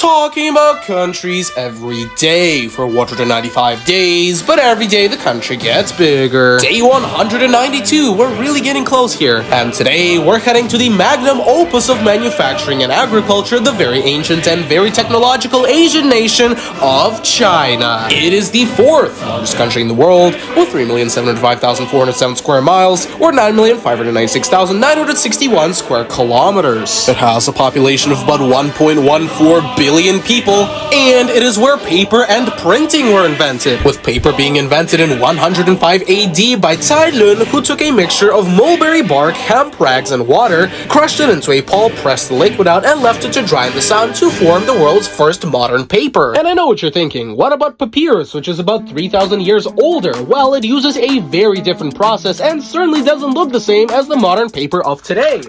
Talking about countries every day for 195 days, but every day the country gets bigger. Day 192, we're really getting close here. And today, we're heading to the magnum opus of manufacturing and agriculture, the very ancient and very technological Asian nation of China. It is the fourth largest country in the world, with 3,705,407 square miles, or 9,596,961 square kilometers. It has a population of about 1.14 billion people, and it is where paper and printing were invented, with paper being invented in 105 AD by Cai Lun, who took a mixture of mulberry bark, hemp rags, and water, crushed it into a pulp, pressed the liquid out, and left it to dry in the sun to form the world's first modern paper. And I know what you're thinking, what about papyrus, which is about 3,000 years older? Well, it uses a very different process and certainly doesn't look the same as the modern paper of today.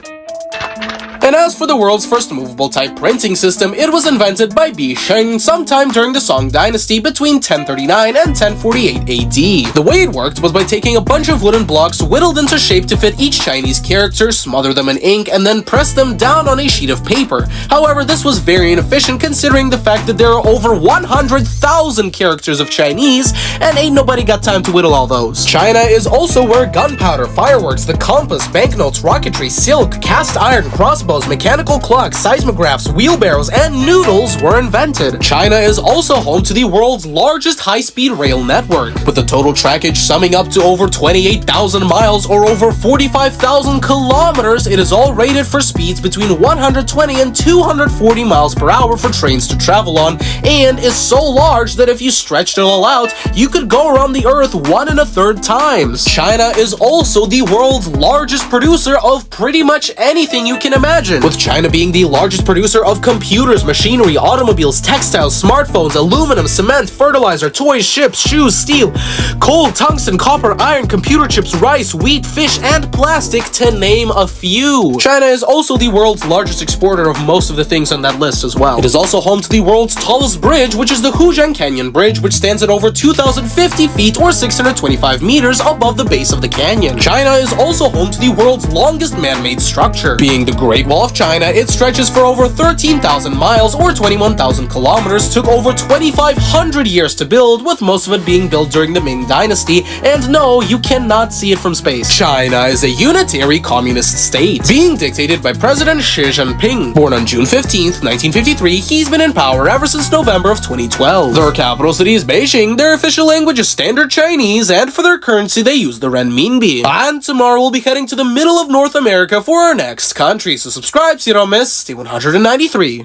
And as for the world's first movable type printing system, it was invented by Bi Sheng sometime during the Song dynasty between 1039 and 1048 AD. The way it worked was by taking a bunch of wooden blocks whittled into shape to fit each Chinese character, smother them in ink, and then press them down on a sheet of paper. However, this was very inefficient considering the fact that there are over 100,000 characters of Chinese, and ain't nobody got time to whittle all those. China is also where gunpowder, fireworks, the compass, banknotes, rocketry, silk, cast iron, crossbows, mechanical clocks, seismographs, wheelbarrows, and noodles were invented. China is also home to the world's largest high-speed rail network, with the total trackage summing up to over 28,000 miles or over 45,000 kilometers. It is all rated for speeds between 120 and 240 miles per hour for trains to travel on, and is so large that if you stretched it all out, you could go around the Earth 1 1/3 times. China is also the world's largest producer of pretty much anything you can imagine, with China being the largest producer of computers, machinery, automobiles, textiles, smartphones, aluminum, cement, fertilizer, toys, ships, shoes, steel, coal, tungsten, copper, iron, computer chips, rice, wheat, fish, and plastic, to name a few. China is also the world's largest exporter of most of the things on that list as well. It is also home to the world's tallest bridge, which is the Hujiang Canyon Bridge, which stands at over 2,050 feet or 625 meters above the base of the canyon. China is also home to the world's longest man-made structure, being the Great Wall of China. It stretches for over 13,000 miles or 21,000 kilometers, took over 2,500 years to build, with most of it being built during the Ming Dynasty, and no, you cannot see it from space. China is a unitary communist state, being dictated by President Xi Jinping. Born on June 15th, 1953, he's been in power ever since November of 2012. Their capital city is Beijing, their official language is Standard Chinese, and for their currency they use the renminbi. And tomorrow we'll be heading to the middle of North America for our next country, so subscribe so you don't miss Day 193.